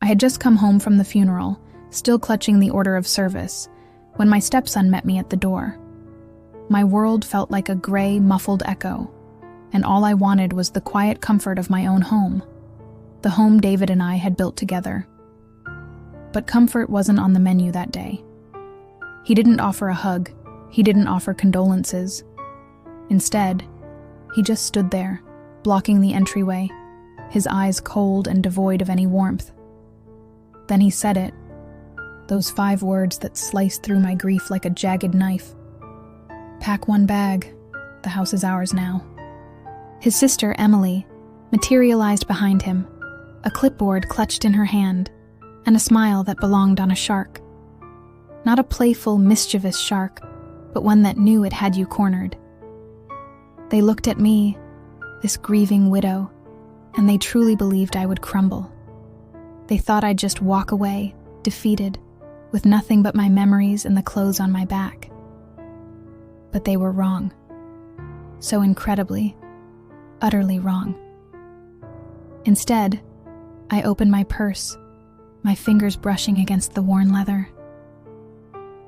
I had just come home from the funeral, still clutching the order of service, when my stepson met me at the door. My world felt like a gray, muffled echo, and all I wanted was the quiet comfort of my own home, the home David and I had built together. But comfort wasn't on the menu that day. He didn't offer a hug. He didn't offer condolences. Instead, he just stood there, blocking the entryway, his eyes cold and devoid of any warmth. Then he said it, those 5 words that sliced through my grief like a jagged knife. "Pack one bag. The house is ours now." His sister, Emily, materialized behind him, a clipboard clutched in her hand, and a smile that belonged on a shark. Not a playful, mischievous shark, but one that knew it had you cornered. They looked at me, this grieving widow, and they truly believed I would crumble. They thought I'd just walk away, defeated, with nothing but my memories and the clothes on my back. But they were wrong. So incredibly, utterly wrong. Instead, I opened my purse, my fingers brushing against the worn leather.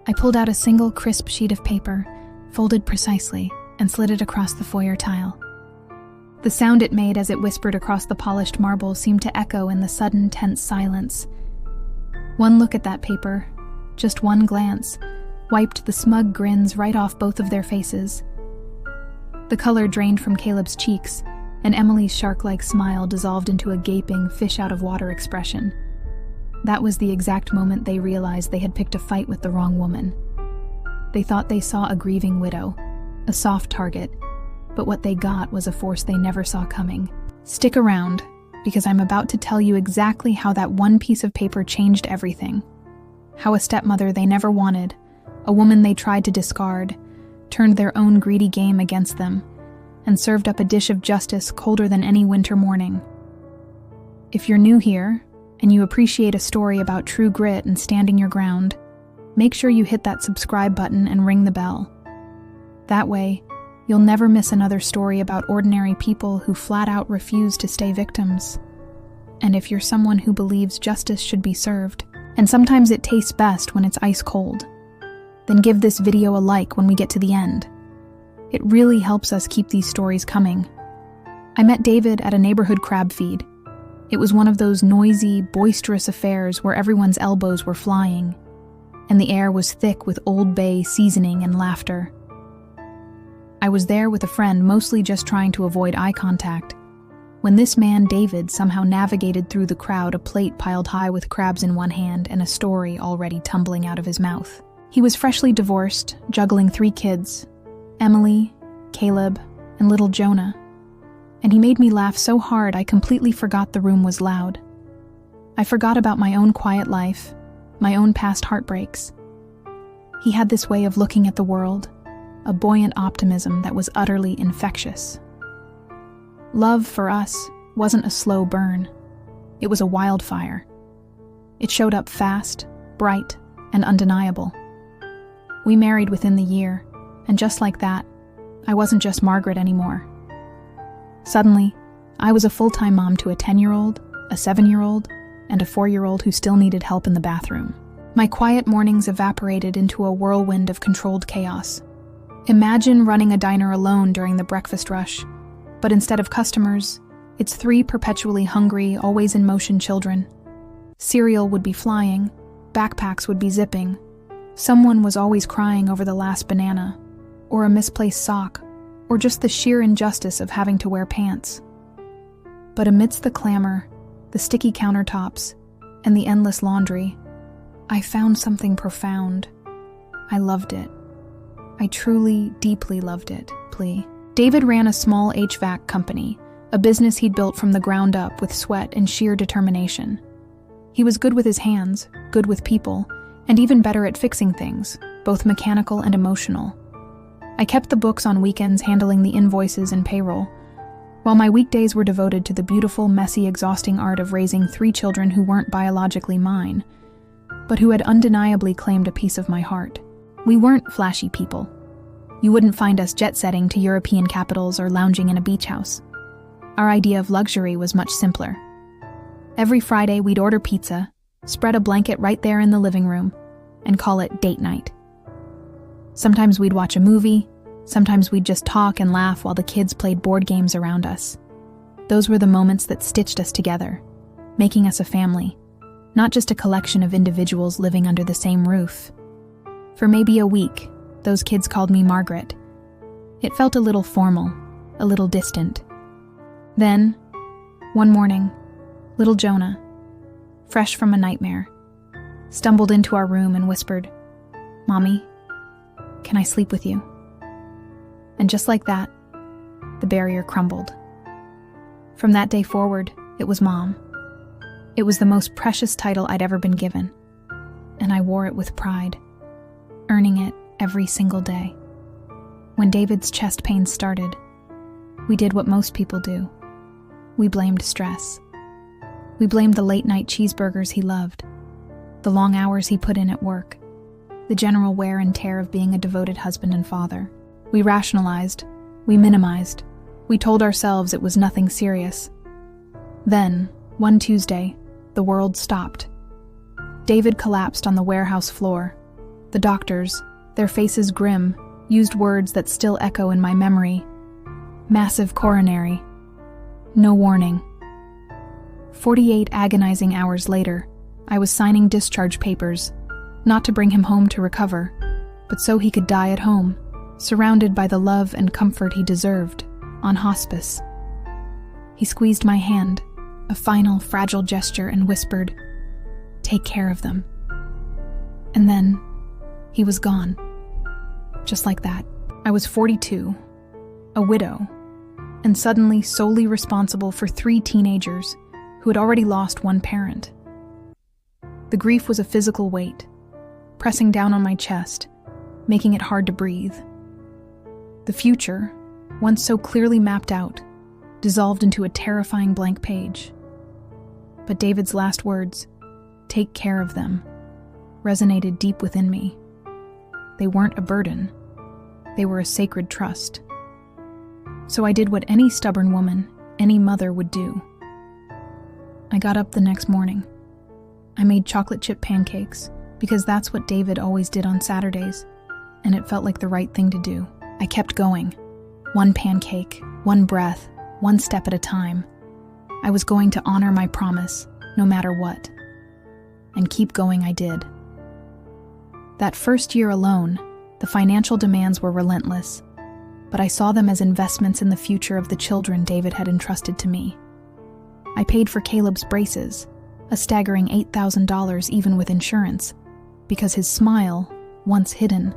I pulled out a single crisp sheet of paper, folded precisely, and slid it across the foyer tile. The sound it made as it whispered across the polished marble seemed to echo in the sudden, tense silence. One look at that paper, just one glance, wiped the smug grins right off both of their faces. The color drained from Caleb's cheeks, and Emily's shark-like smile dissolved into a gaping, fish-out-of-water expression. That was the exact moment they realized they had picked a fight with the wrong woman. They thought they saw a grieving widow, a soft target, but what they got was a force they never saw coming. Stick around, because I'm about to tell you exactly how that one piece of paper changed everything. How a stepmother they never wanted, a woman they tried to discard, turned their own greedy game against them, and served up a dish of justice colder than any winter morning. If you're new here, and you appreciate a story about true grit and standing your ground, make sure you hit that subscribe button and ring the bell. That way, you'll never miss another story about ordinary people who flat out refuse to stay victims. And if you're someone who believes justice should be served, and sometimes it tastes best when it's ice cold, then give this video a like when we get to the end. It really helps us keep these stories coming. I met David at a neighborhood crab feed. It was one of those noisy, boisterous affairs where everyone's elbows were flying, and the air was thick with Old Bay seasoning and laughter. I was there with a friend, mostly just trying to avoid eye contact, when this man, David, somehow navigated through the crowd, a plate piled high with crabs in one hand and a story already tumbling out of his mouth. He was freshly divorced, juggling 3 kids, Emily, Caleb, and little Jonah, and he made me laugh so hard I completely forgot the room was loud. I forgot about my own quiet life, my own past heartbreaks. He had this way of looking at the world, a buoyant optimism that was utterly infectious. Love, for us, wasn't a slow burn. It was a wildfire. It showed up fast, bright, and undeniable. We married within the year, and just like that, I wasn't just Margaret anymore. Suddenly, I was a full-time mom to a 10-year-old, a 7-year-old, and a 4-year-old who still needed help in the bathroom. My quiet mornings evaporated into a whirlwind of controlled chaos. Imagine running a diner alone during the breakfast rush, but instead of customers, it's 3 perpetually hungry, always in motion children. Cereal would be flying, backpacks would be zipping, someone was always crying over the last banana, or a misplaced sock, or just the sheer injustice of having to wear pants. But amidst the clamor, the sticky countertops, and the endless laundry, I found something profound. I loved it. I truly, deeply loved it. David ran a small HVAC company, a business he'd built from the ground up with sweat and sheer determination. He was good with his hands, good with people, and even better at fixing things, both mechanical and emotional. I kept the books on weekends handling the invoices and payroll, while my weekdays were devoted to the beautiful, messy, exhausting art of raising 3 children who weren't biologically mine, but who had undeniably claimed a piece of my heart. We weren't flashy people. You wouldn't find us jet-setting to European capitals or lounging in a beach house. Our idea of luxury was much simpler. Every Friday, we'd order pizza, spread a blanket right there in the living room, and call it date night. Sometimes we'd watch a movie, sometimes we'd just talk and laugh while the kids played board games around us. Those were the moments that stitched us together, making us a family, not just a collection of individuals living under the same roof. For maybe a week, those kids called me Margaret. It felt a little formal, a little distant. Then, one morning, little Jonah, fresh from a nightmare, stumbled into our room and whispered, "Mommy, can I sleep with you?" And just like that, the barrier crumbled. From that day forward, it was Mom. It was the most precious title I'd ever been given, and I wore it with pride, earning it every single day. When David's chest pains started, we did what most people do. We blamed stress. We blamed the late-night cheeseburgers he loved, the long hours he put in at work, the general wear and tear of being a devoted husband and father. We rationalized, we minimized, we told ourselves it was nothing serious. Then, one Tuesday, the world stopped. David collapsed on the warehouse floor. The doctors, their faces grim, used words that still echo in my memory. Massive coronary. No warning. 48 agonizing hours later, I was signing discharge papers, not to bring him home to recover, but so he could die at home, surrounded by the love and comfort he deserved, on hospice. He squeezed my hand, a final fragile gesture, and whispered, "Take care of them." And then, he was gone. Just like that. I was 42, a widow, and suddenly solely responsible for 3 teenagers who had already lost one parent. The grief was a physical weight, pressing down on my chest, making it hard to breathe. The future, once so clearly mapped out, dissolved into a terrifying blank page. But David's last words, "Take care of them," resonated deep within me. They weren't a burden. They were a sacred trust. So I did what any stubborn woman, any mother would do. I got up the next morning. I made chocolate chip pancakes because that's what David always did on Saturdays, and it felt like the right thing to do. I kept going. One pancake, one breath, one step at a time. I was going to honor my promise, no matter what. And keep going I did. That first year alone, the financial demands were relentless, but I saw them as investments in the future of the children David had entrusted to me. I paid for Caleb's braces, a staggering $8,000 even with insurance, because his smile, once hidden,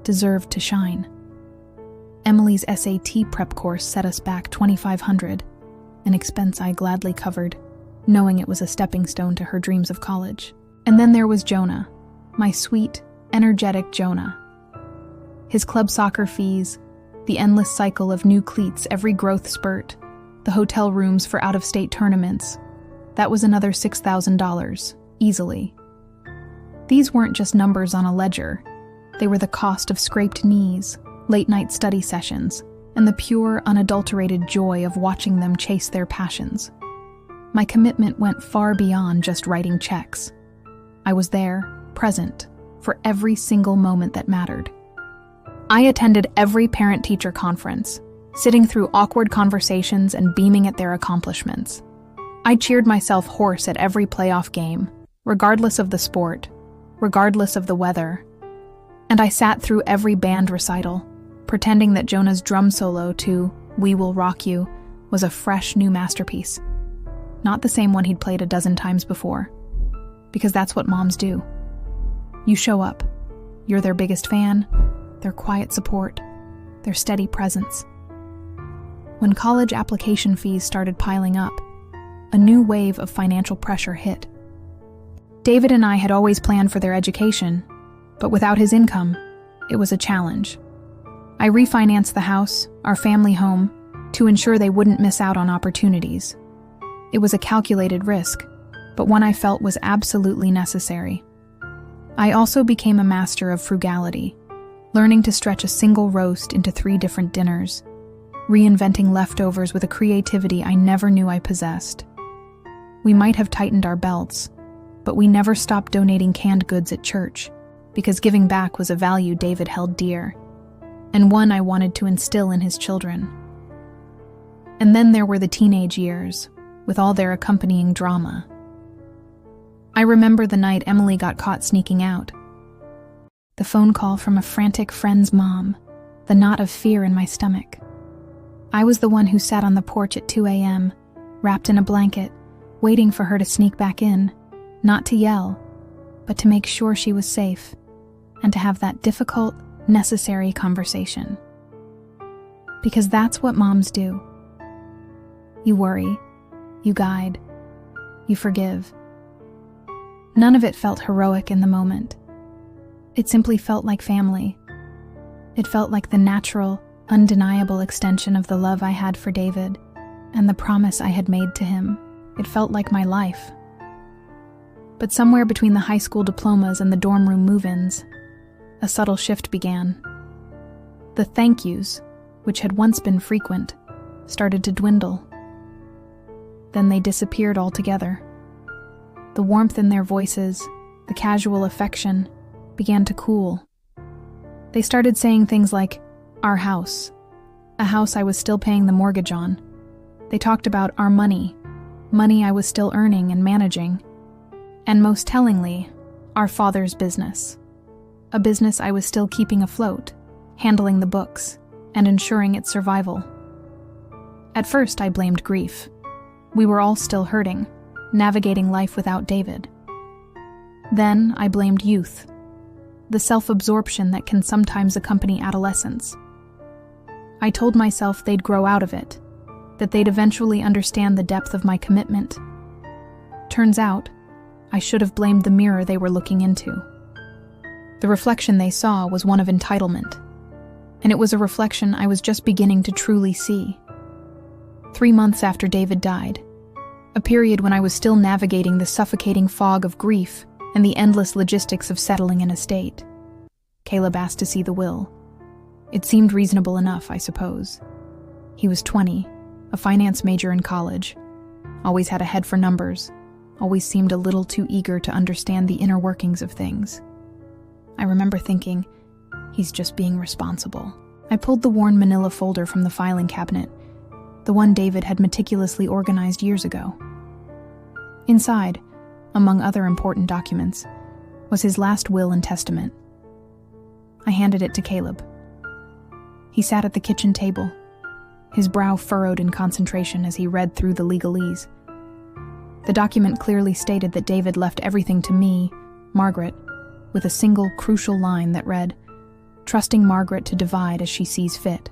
deserved to shine. Emily's SAT prep course set us back $2,500, an expense I gladly covered, knowing it was a stepping stone to her dreams of college. And then there was Jonah, my sweet, energetic Jonah. His club soccer fees, the endless cycle of new cleats every growth spurt, the hotel rooms for out-of-state tournaments, that was another $6,000, easily. These weren't just numbers on a ledger. They were the cost of scraped knees, late-night study sessions, and the pure, unadulterated joy of watching them chase their passions. My commitment went far beyond just writing checks. I was there, present, for every single moment that mattered. I attended every parent-teacher conference, sitting through awkward conversations and beaming at their accomplishments. I cheered myself hoarse at every playoff game, regardless of the sport, regardless of the weather. And I sat through every band recital, pretending that Jonah's drum solo to "We Will Rock You" was a fresh new masterpiece. Not the same one he'd played a dozen times before. Because that's what moms do. You show up. You're their biggest fan, their quiet support, their steady presence. When college application fees started piling up, a new wave of financial pressure hit. David and I had always planned for their education, but without his income, it was a challenge. I refinanced the house, our family home, to ensure they wouldn't miss out on opportunities. It was a calculated risk, but one I felt was absolutely necessary. I also became a master of frugality, learning to stretch a single roast into 3 different dinners, reinventing leftovers with a creativity I never knew I possessed. We might have tightened our belts, but we never stopped donating canned goods at church, because giving back was a value David held dear, and one I wanted to instill in his children. And then there were the teenage years, with all their accompanying drama. I remember the night Emily got caught sneaking out. The phone call from a frantic friend's mom, the knot of fear in my stomach. I was the one who sat on the porch at 2 a.m., wrapped in a blanket, waiting for her to sneak back in, not to yell, but to make sure she was safe, and to have that difficult, necessary conversation. Because that's what moms do. You worry, you guide, you forgive. None of it felt heroic in the moment. It simply felt like family. It felt like the natural, undeniable extension of the love I had for David and the promise I had made to him. It felt like my life. But somewhere between the high school diplomas and the dorm room move-ins, a subtle shift began. The thank yous, which had once been frequent, started to dwindle. Then they disappeared altogether. The warmth in their voices, the casual affection, began to cool. They started saying things like, "our house," a house I was still paying the mortgage on. They talked about our money I was still earning and managing. And most tellingly, our father's business. A business I was still keeping afloat, handling the books, and ensuring its survival. At first, I blamed grief. We were all still hurting, navigating life without David. Then I blamed youth, the self-absorption that can sometimes accompany adolescence. I told myself they'd grow out of it, that they'd eventually understand the depth of my commitment. Turns out, I should have blamed the mirror they were looking into. The reflection they saw was one of entitlement, and it was a reflection I was just beginning to truly see. 3 months after David died, a period when I was still navigating the suffocating fog of grief and the endless logistics of settling an estate, Caleb asked to see the will. It seemed reasonable enough, I suppose. He was 20, a finance major in college, always had a head for numbers, always seemed a little too eager to understand the inner workings of things. I remember thinking, he's just being responsible. I pulled the worn manila folder from the filing cabinet, the one David had meticulously organized years ago. Inside, among other important documents, was his last will and testament. I handed it to Caleb. He sat at the kitchen table, his brow furrowed in concentration as he read through the legalese. The document clearly stated that David left everything to me, Margaret, with a single crucial line that read, "Trusting Margaret to divide as she sees fit."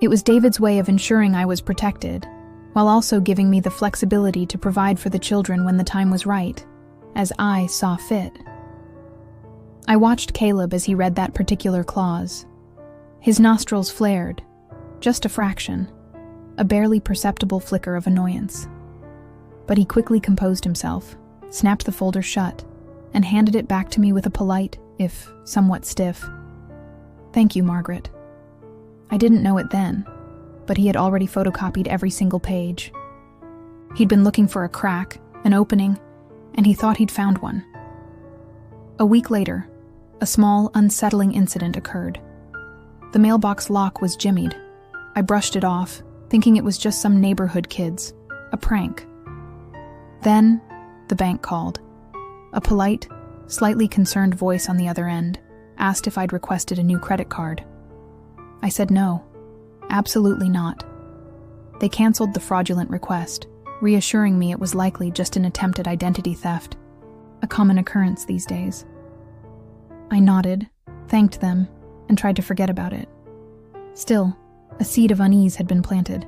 It was David's way of ensuring I was protected, while also giving me the flexibility to provide for the children when the time was right, as I saw fit. I watched Caleb as he read that particular clause. His nostrils flared, just a fraction, a barely perceptible flicker of annoyance. But he quickly composed himself, snapped the folder shut, and handed it back to me with a polite, if somewhat stiff, "Thank you, Margaret." I didn't know it then, but he had already photocopied every single page. He'd been looking for a crack, an opening, and he thought he'd found one. A week later, a small, unsettling incident occurred. The mailbox lock was jimmied. I brushed it off, thinking it was just some neighborhood kids, a prank. Then, the bank called. A polite, slightly concerned voice on the other end asked if I'd requested a new credit card. I said no, absolutely not. They canceled the fraudulent request, reassuring me it was likely just an attempt at identity theft, a common occurrence these days. I nodded, thanked them, and tried to forget about it. Still, a seed of unease had been planted.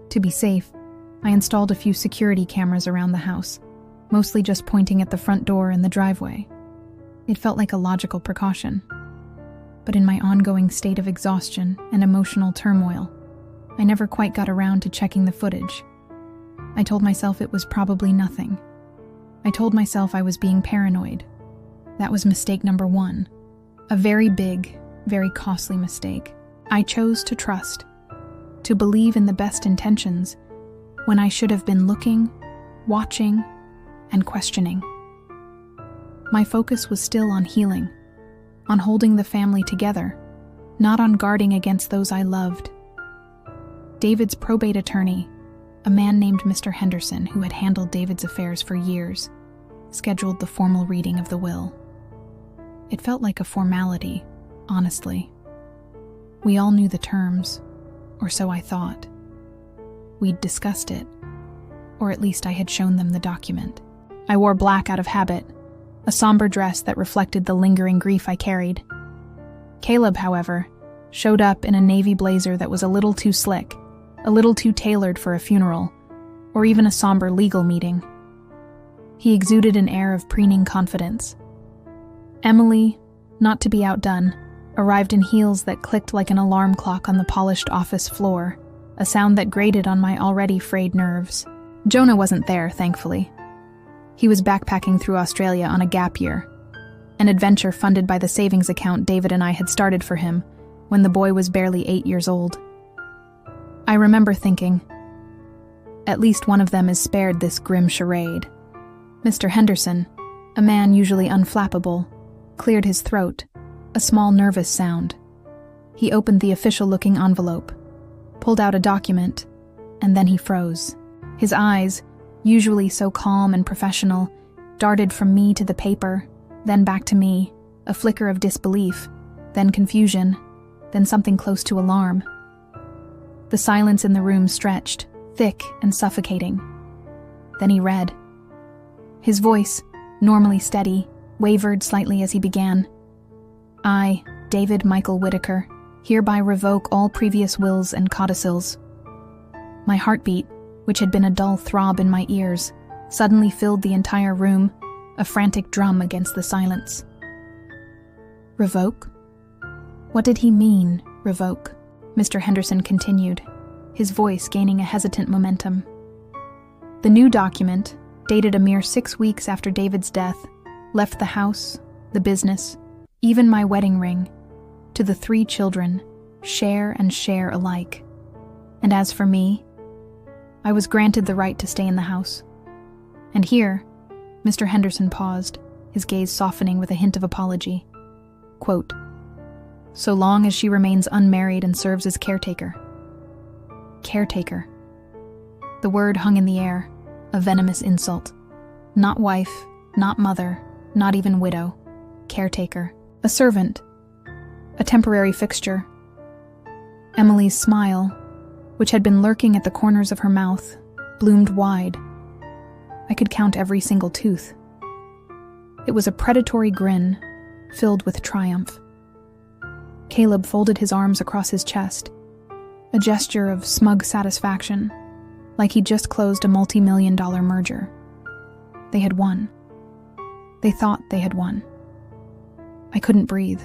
To be safe, I installed a few security cameras around the house, mostly just pointing at the front door and the driveway. It felt like a logical precaution. But in my ongoing state of exhaustion and emotional turmoil, I never quite got around to checking the footage. I told myself it was probably nothing. I told myself I was being paranoid. That was mistake number 1. A very big, very costly mistake. I chose to trust, to believe in the best intentions, when I should have been looking, watching, and questioning. My focus was still on healing, on holding the family together, not on guarding against those I loved. David's probate attorney, a man named Mr. Henderson who had handled David's affairs for years, scheduled the formal reading of the will. It felt like a formality, honestly. We all knew the terms, or so I thought. We'd discussed it, or at least I had shown them the document. I wore black out of habit, a somber dress that reflected the lingering grief I carried. Caleb, however, showed up in a navy blazer that was a little too slick, a little too tailored for a funeral, or even a somber legal meeting. He exuded an air of preening confidence. Emily, not to be outdone, arrived in heels that clicked like an alarm clock on the polished office floor, a sound that grated on my already frayed nerves. Jonah wasn't there, thankfully. He was backpacking through Australia on a gap year, an adventure funded by the savings account David and I had started for him when the boy was barely 8 years old. I remember thinking, at least one of them is spared this grim charade. Mr. Henderson, a man usually unflappable, cleared his throat, a small nervous sound. He opened the official-looking envelope, pulled out a document, and then he froze. His eyes, usually so calm and professional, darted from me to the paper, then back to me, a flicker of disbelief, then confusion, then something close to alarm. The silence in the room stretched, thick and suffocating. Then he read. His voice, normally steady, wavered slightly as he began. I, David Michael Whitaker, hereby revoke all previous wills and codicils. My heartbeat, which had been a dull throb in my ears, suddenly filled the entire room, a frantic drum against the silence. Revoke? What did he mean, revoke? Mr. Henderson continued, his voice gaining a hesitant momentum. The new document, dated a mere 6 weeks after David's death, left the house, the business, even my wedding ring, to the 3 children, share and share alike. And as for me, I was granted the right to stay in the house. And here, Mr. Henderson paused, his gaze softening with a hint of apology. Quote, so long as she remains unmarried and serves as caretaker. Caretaker. The word hung in the air, a venomous insult. Not wife, not mother, not even widow. Caretaker. A servant. A temporary fixture. Emily's smile, which had been lurking at the corners of her mouth, bloomed wide. I could count every single tooth. It was a predatory grin, filled with triumph. Caleb folded his arms across his chest, a gesture of smug satisfaction, like he'd just closed a multi-million-dollar merger. They had won. They thought they had won. I couldn't breathe.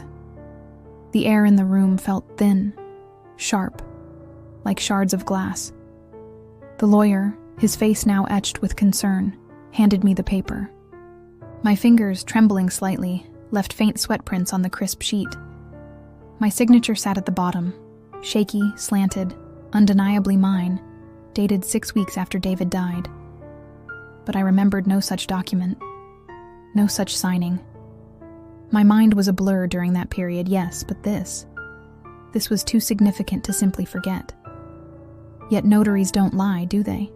The air in the room felt thin, sharp, like shards of glass. The lawyer, his face now etched with concern, handed me the paper. My fingers, trembling slightly, left faint sweatprints on the crisp sheet. My signature sat at the bottom, shaky, slanted, undeniably mine, dated 6 weeks after David died. But I remembered no such document, no such signing. My mind was a blur during that period, yes, but this was too significant to simply forget. Yet notaries don't lie, do they?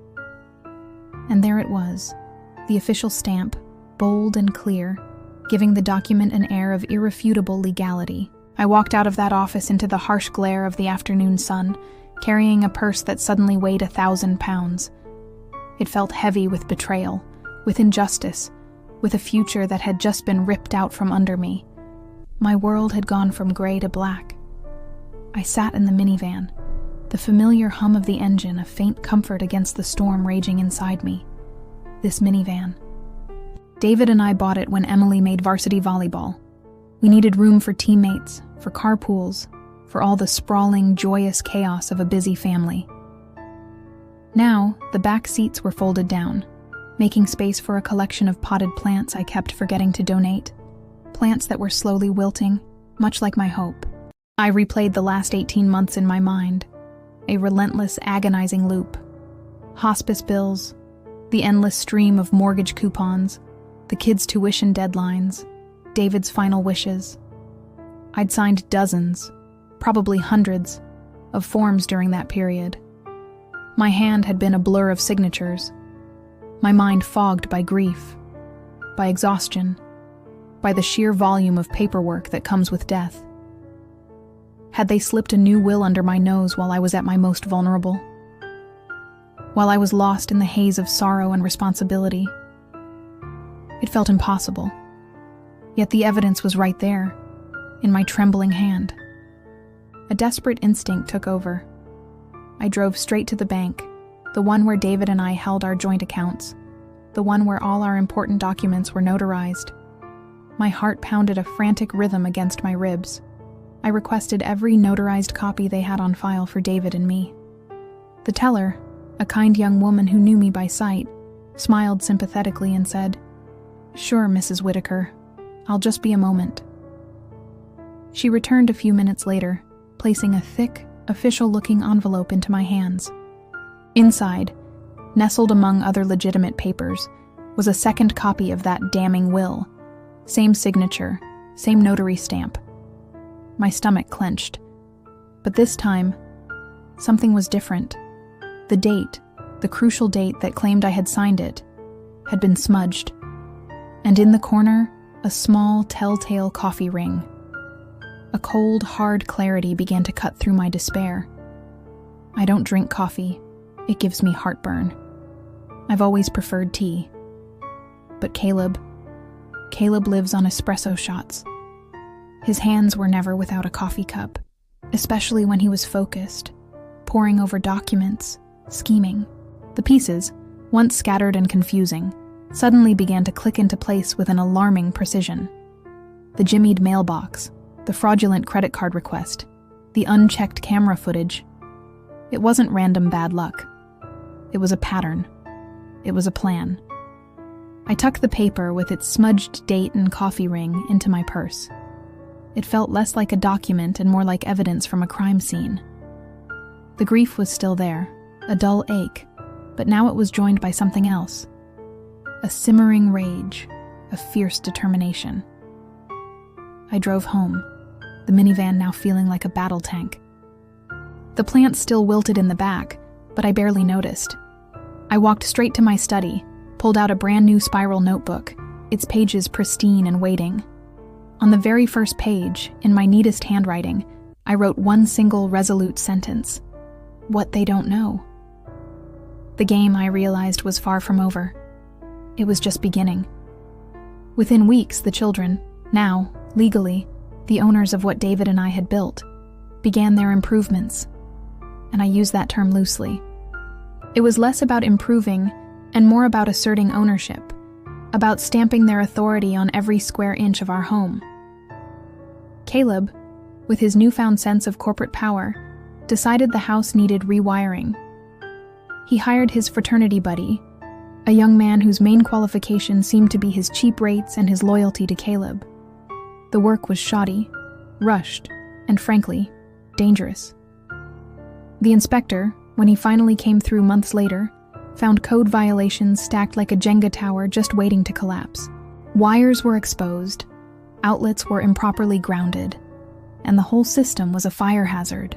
And there it was, the official stamp, bold and clear, giving the document an air of irrefutable legality. I walked out of that office into the harsh glare of the afternoon sun, carrying a purse that suddenly weighed 1,000 pounds. It felt heavy with betrayal, with injustice, with a future that had just been ripped out from under me. My world had gone from gray to black. I sat in the minivan, the familiar hum of the engine a faint comfort against the storm raging inside me. This minivan. David and I bought it when Emily made varsity volleyball. We needed room for teammates, for carpools, for all the sprawling, joyous chaos of a busy family. Now, the back seats were folded down, making space for a collection of potted plants I kept forgetting to donate, plants that were slowly wilting, much like my hope. I replayed the last 18 months in my mind, a relentless, agonizing loop. Hospice bills, The endless stream of mortgage coupons, the kids' tuition deadlines, David's final wishes. I'd signed dozens, probably hundreds, of forms during that period. My hand had been a blur of signatures, my mind fogged by grief, by exhaustion, by the sheer volume of paperwork that comes with death. Had they slipped a new will under my nose while I was at my most vulnerable? While I was lost in the haze of sorrow and responsibility? It felt impossible. Yet the evidence was right there, in my trembling hand. A desperate instinct took over. I drove straight to the bank, the one where David and I held our joint accounts, the one where all our important documents were notarized. My heart pounded a frantic rhythm against my ribs. I requested every notarized copy they had on file for David and me. The teller, a kind young woman who knew me by sight, smiled sympathetically and said, "Sure, Mrs. Whitaker. I'll just be a moment." She returned a few minutes later, placing a thick, official-looking envelope into my hands. Inside, nestled among other legitimate papers, was a second copy of that damning will. Same signature, same notary stamp. My stomach clenched. But this time, something was different. The date, the crucial date that claimed I had signed it, had been smudged. And in the corner, a small, telltale coffee ring. A cold, hard clarity began to cut through my despair. I don't drink coffee. It gives me heartburn. I've always preferred tea. But Caleb lives on espresso shots. His hands were never without a coffee cup, especially when he was focused, poring over documents, scheming. The pieces, once scattered and confusing, suddenly began to click into place with an alarming precision. The jimmied mailbox, the fraudulent credit card request, the unchecked camera footage. It wasn't random bad luck. It was a pattern. It was a plan. I tucked the paper with its smudged date and coffee ring into my purse. It felt less like a document and more like evidence from a crime scene. The grief was still there, a dull ache, but now it was joined by something else. A simmering rage, a fierce determination. I drove home, the minivan now feeling like a battle tank. The plants still wilted in the back, but I barely noticed. I walked straight to my study, pulled out a brand new spiral notebook, its pages pristine and waiting. On the very first page, in my neatest handwriting, I wrote one single resolute sentence. What they don't know. The game, I realized, was far from over. It was just beginning. Within weeks, the children, now, legally, the owners of what David and I had built, began their improvements. And I use that term loosely. It was less about improving and more about asserting ownership, about stamping their authority on every square inch of our home. Caleb, with his newfound sense of corporate power, decided the house needed rewiring. He hired his fraternity buddy, a young man whose main qualification seemed to be his cheap rates and his loyalty to Caleb. The work was shoddy, rushed, and frankly, dangerous. The inspector, when he finally came through months later, found code violations stacked like a Jenga tower just waiting to collapse. Wires were exposed, outlets were improperly grounded, and the whole system was a fire hazard.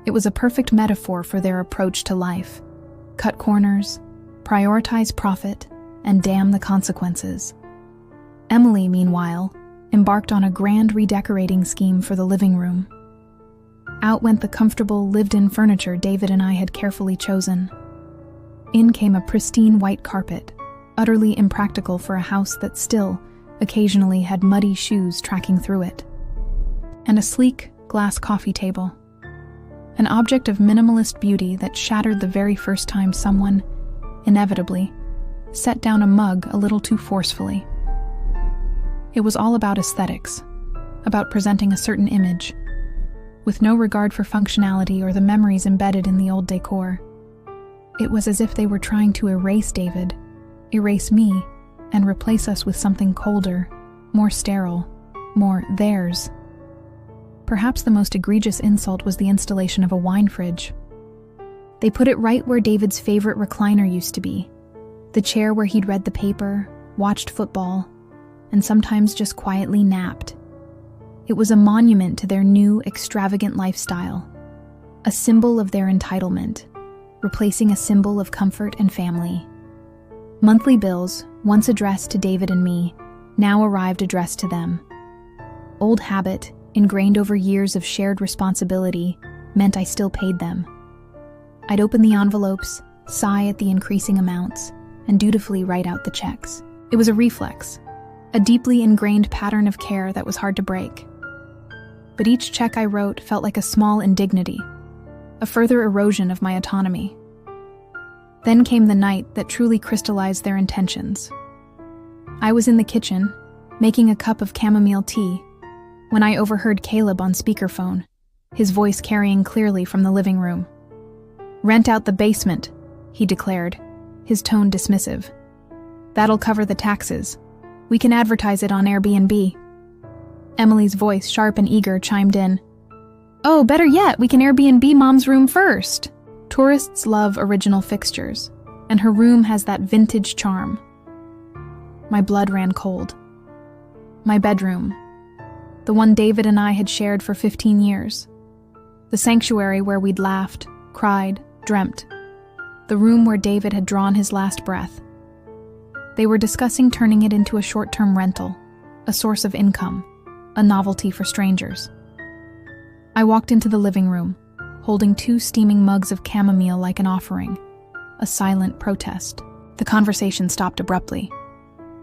It was a perfect metaphor for their approach to life. Cut corners, prioritize profit, and damn the consequences. Emily, meanwhile, embarked on a grand redecorating scheme for the living room. Out went the comfortable, lived-in furniture David and I had carefully chosen. In came a pristine white carpet, utterly impractical for a house that still, occasionally had muddy shoes tracking through it. And a sleek, glass coffee table. An object of minimalist beauty that shattered the very first time someone, inevitably, set down a mug a little too forcefully. It was all about aesthetics, about presenting a certain image, with no regard for functionality or the memories embedded in the old decor. It was as if they were trying to erase David, erase me, and replace us with something colder, more sterile, more theirs. Perhaps the most egregious insult was the installation of a wine fridge. They put it right where David's favorite recliner used to be, The chair where he'd read the paper, watched football, and sometimes just quietly napped. It was a monument to their new, extravagant lifestyle, a symbol of their entitlement, replacing a symbol of comfort and family. Monthly bills, once addressed to David and me, now arrived addressed to them. Old habit, ingrained over years of shared responsibility, meant I still paid them. I'd open the envelopes, sigh at the increasing amounts, and dutifully write out the checks. It was a reflex, a deeply ingrained pattern of care that was hard to break. But each check I wrote felt like a small indignity, a further erosion of my autonomy. Then came the night that truly crystallized their intentions. I was in the kitchen, making a cup of chamomile tea, when I overheard Caleb on speakerphone, his voice carrying clearly from the living room. "Rent out the basement," he declared, his tone dismissive. "That'll cover the taxes. We can advertise it on Airbnb." Emily's voice, sharp and eager, chimed in. "Oh, better yet, we can Airbnb Mom's room first." Tourists love original fixtures, and her room has that vintage charm. My blood ran cold. My bedroom, the one David and I had shared for 15 years. The sanctuary where we'd laughed, cried, dreamt. The room where David had drawn his last breath. They were discussing turning it into a short-term rental, a source of income, a novelty for strangers. I walked into the living room, holding 2 steaming mugs of chamomile like an offering, a silent protest. The conversation stopped abruptly.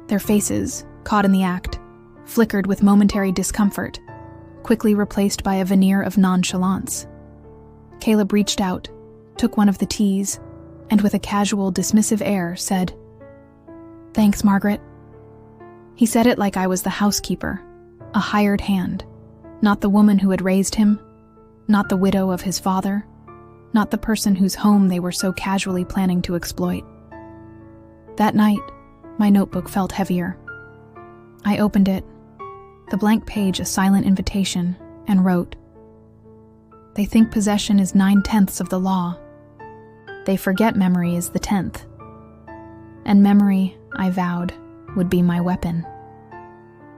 Their faces, caught in the act, flickered with momentary discomfort, quickly replaced by a veneer of nonchalance. Caleb reached out, took one of the teas, and with a casual, dismissive air said, "Thanks, Margaret." He said it like I was the housekeeper, a hired hand, not the woman who had raised him, not the widow of his father, not the person whose home they were so casually planning to exploit. That night, my notebook felt heavier. I opened it, the blank page a silent invitation, and wrote, "They think possession is 9/10 of the law. They forget memory is the 10th. And memory, I vowed, would be my weapon."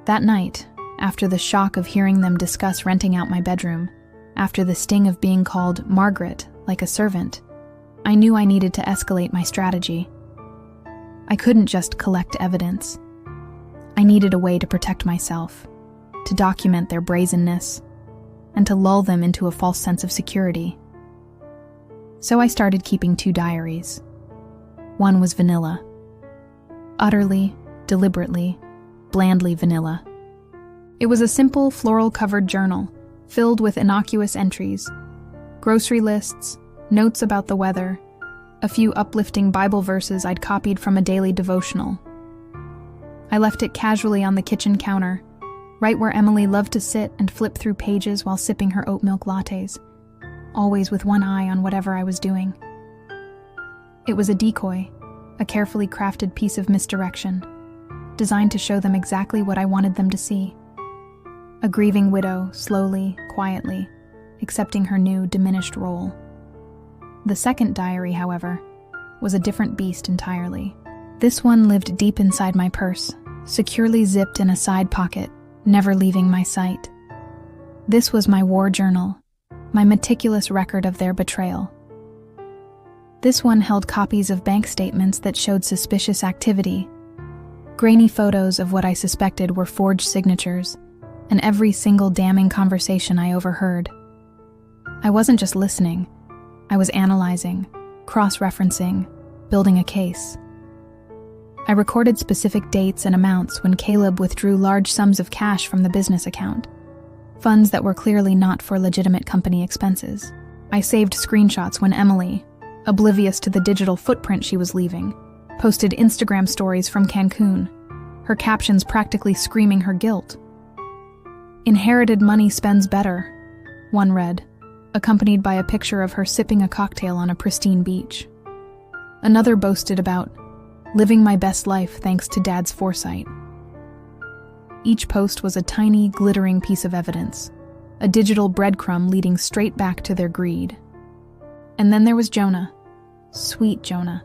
That night, after the shock of hearing them discuss renting out my bedroom, after the sting of being called Margaret like a servant, I knew I needed to escalate my strategy. I couldn't just collect evidence. I needed a way to protect myself, to document their brazenness, and to lull them into a false sense of security. So I started keeping 2 diaries. One was vanilla. Utterly, deliberately, blandly vanilla. It was a simple, floral-covered journal, filled with innocuous entries, grocery lists, notes about the weather, a few uplifting Bible verses I'd copied from a daily devotional. I left it casually on the kitchen counter, right where Emily loved to sit and flip through pages while sipping her oat milk lattes, always with one eye on whatever I was doing. It was a decoy, a carefully crafted piece of misdirection, designed to show them exactly what I wanted them to see. A grieving widow, slowly, quietly, accepting her new, diminished role. The second diary, however, was a different beast entirely. This one lived deep inside my purse, securely zipped in a side pocket, never leaving my sight. This was my war journal, my meticulous record of their betrayal. This one held copies of bank statements that showed suspicious activity, grainy photos of what I suspected were forged signatures, and every single damning conversation I overheard. I wasn't just listening, I was analyzing, cross-referencing, building a case. I recorded specific dates and amounts when Caleb withdrew large sums of cash from the business account, funds that were clearly not for legitimate company expenses. I saved screenshots when Emily, oblivious to the digital footprint she was leaving, posted Instagram stories from Cancun, her captions practically screaming her guilt. "Inherited money spends better," one read, accompanied by a picture of her sipping a cocktail on a pristine beach. Another boasted about living my best life thanks to Dad's foresight. Each post was a tiny, glittering piece of evidence, a digital breadcrumb leading straight back to their greed. And then there was Jonah. Sweet Jonah.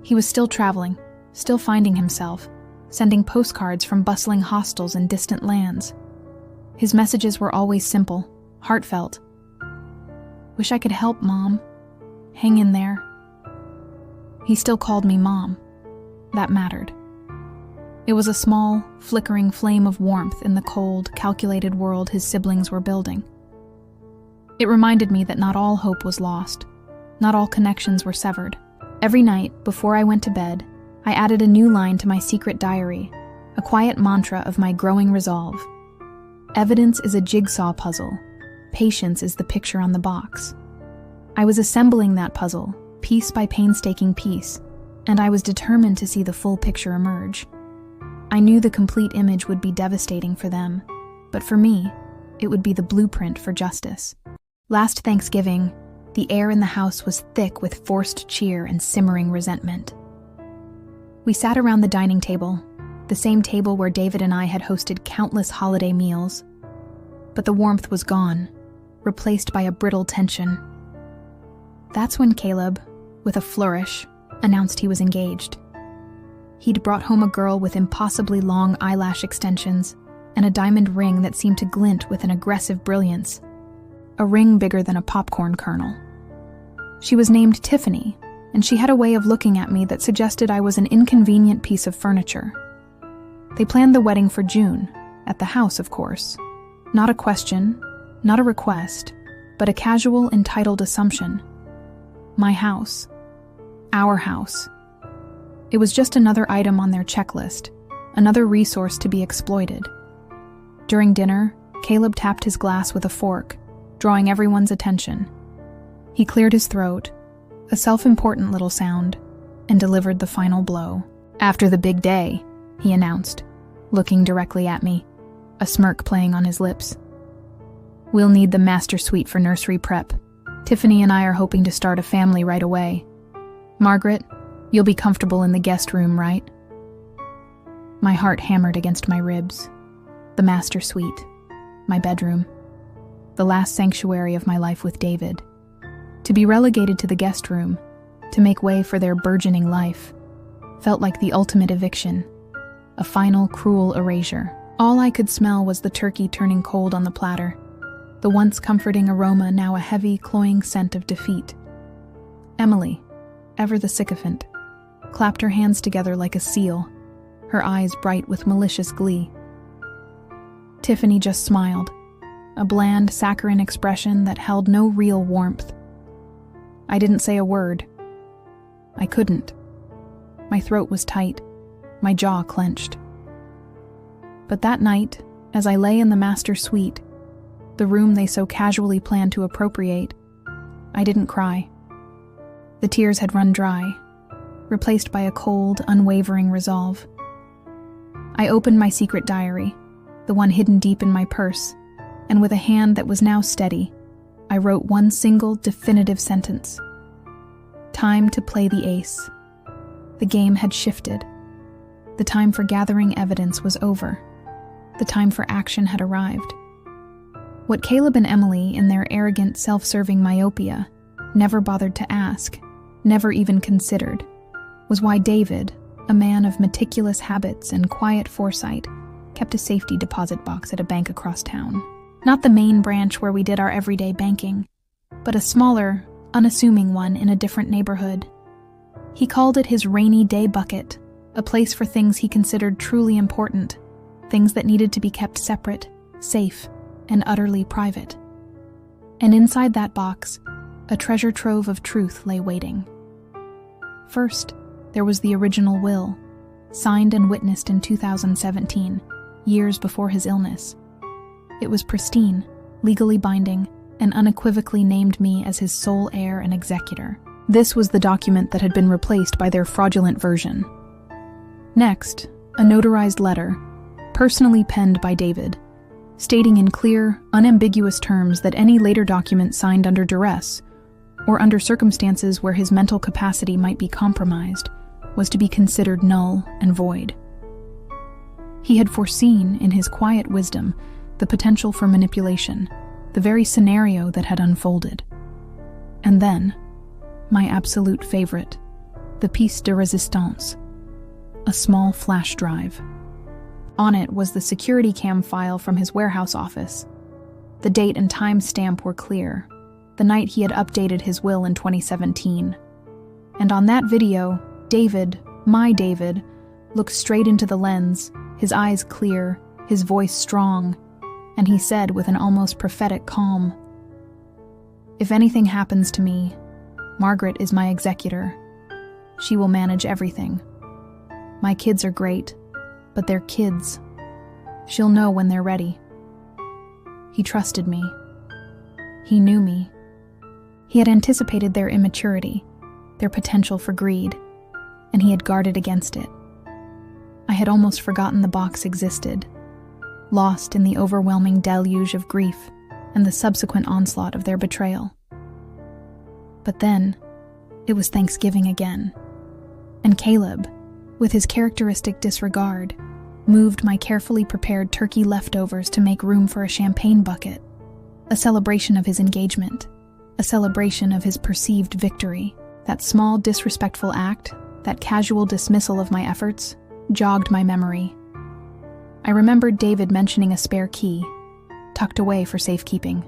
He was still traveling, still finding himself, sending postcards from bustling hostels in distant lands. His messages were always simple, heartfelt. "Wish I could help, Mom. Hang in there." He still called me Mom. That mattered. It was a small, flickering flame of warmth in the cold, calculated world his siblings were building. It reminded me that not all hope was lost. Not all connections were severed. Every night, before I went to bed, I added a new line to my secret diary, a quiet mantra of my growing resolve. Evidence is a jigsaw puzzle. Patience is the picture on the box. I was assembling that puzzle, piece by painstaking piece, and I was determined to see the full picture emerge. I knew the complete image would be devastating for them, but for me, it would be the blueprint for justice. Last Thanksgiving, the air in the house was thick with forced cheer and simmering resentment. We sat around the dining table, the same table where David and I had hosted countless holiday meals. But the warmth was gone, replaced by a brittle tension. That's when Caleb, with a flourish, announced he was engaged. He'd brought home a girl with impossibly long eyelash extensions and a diamond ring that seemed to glint with an aggressive brilliance, a ring bigger than a popcorn kernel. She was named Tiffany, and she had a way of looking at me that suggested I was an inconvenient piece of furniture. They planned the wedding for June, at the house, of course. Not a question, not a request, but a casual, entitled assumption. My house. Our house. It was just another item on their checklist, another resource to be exploited. During dinner, Caleb tapped his glass with a fork, drawing everyone's attention. He cleared his throat, a self-important little sound, and delivered the final blow. "After the big day," he announced, looking directly at me, a smirk playing on his lips. "We'll need the master suite for nursery prep. Tiffany and I are hoping to start a family right away. Margaret, you'll be comfortable in the guest room, right?" My heart hammered against my ribs. The master suite. My bedroom. The last sanctuary of my life with David. To be relegated to the guest room, to make way for their burgeoning life, felt like the ultimate eviction, a final cruel erasure. All I could smell was the turkey turning cold on the platter, the once comforting aroma now a heavy, cloying scent of defeat. Emily, ever the sycophant, clapped her hands together like a seal, her eyes bright with malicious glee. Tiffany just smiled, a bland, saccharine expression that held no real warmth. I didn't say a word. I couldn't. My throat was tight, my jaw clenched. But that night, as I lay in the master suite, the room they so casually planned to appropriate, I didn't cry. The tears had run dry, replaced by a cold, unwavering resolve. I opened my secret diary, the one hidden deep in my purse, and with a hand that was now steady, I wrote one single, definitive sentence. Time to play the ace. The game had shifted. The time for gathering evidence was over. The time for action had arrived. What Caleb and Emily, in their arrogant, self-serving myopia, never bothered to ask, never even considered, was why David, a man of meticulous habits and quiet foresight, kept a safety deposit box at a bank across town. Not the main branch where we did our everyday banking, but a smaller, unassuming one in a different neighborhood. He called it his rainy day bucket, a place for things he considered truly important, things that needed to be kept separate, safe, and utterly private. And inside that box, a treasure trove of truth lay waiting. First, there was the original will, signed and witnessed in 2017, years before his illness. It was pristine, legally binding, and unequivocally named me as his sole heir and executor. This was the document that had been replaced by their fraudulent version. Next, a notarized letter, personally penned by David, stating in clear, unambiguous terms that any later document signed under duress, or under circumstances where his mental capacity might be compromised, was to be considered null and void. He had foreseen, in his quiet wisdom, the potential for manipulation, the very scenario that had unfolded. And then, my absolute favorite, the pièce de résistance, a small flash drive. On it was the security cam file from his warehouse office. The date and time stamp were clear, the night he had updated his will in 2017. And on that video, David, my David, looked straight into the lens, his eyes clear, his voice strong, and he said with an almost prophetic calm, "If anything happens to me, Margaret is my executor. She will manage everything. My kids are great, but they're kids. She'll know when they're ready." He trusted me. He knew me. He had anticipated their immaturity, their potential for greed, and he had guarded against it. I had almost forgotten the box existed, lost in the overwhelming deluge of grief and the subsequent onslaught of their betrayal. But then, it was Thanksgiving again, and Caleb, with his characteristic disregard, moved my carefully prepared turkey leftovers to make room for a champagne bucket, a celebration of his engagement, a celebration of his perceived victory. That small disrespectful act, that casual dismissal of my efforts, jogged my memory. I remembered David mentioning a spare key, tucked away for safekeeping.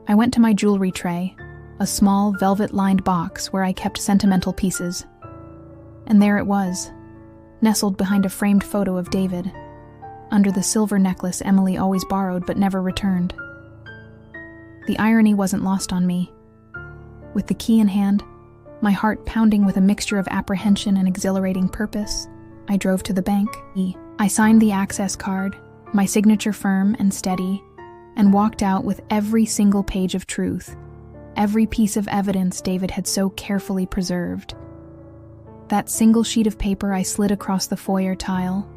I went to my jewelry tray, a small velvet-lined box where I kept sentimental pieces. And there it was, nestled behind a framed photo of David, under the silver necklace Emily always borrowed but never returned. The irony wasn't lost on me. With the key in hand, my heart pounding with a mixture of apprehension and exhilarating purpose, I drove to the bank. I signed the access card, my signature firm and steady, and walked out with every single page of truth, every piece of evidence David had so carefully preserved. That single sheet of paper I slid across the foyer tile,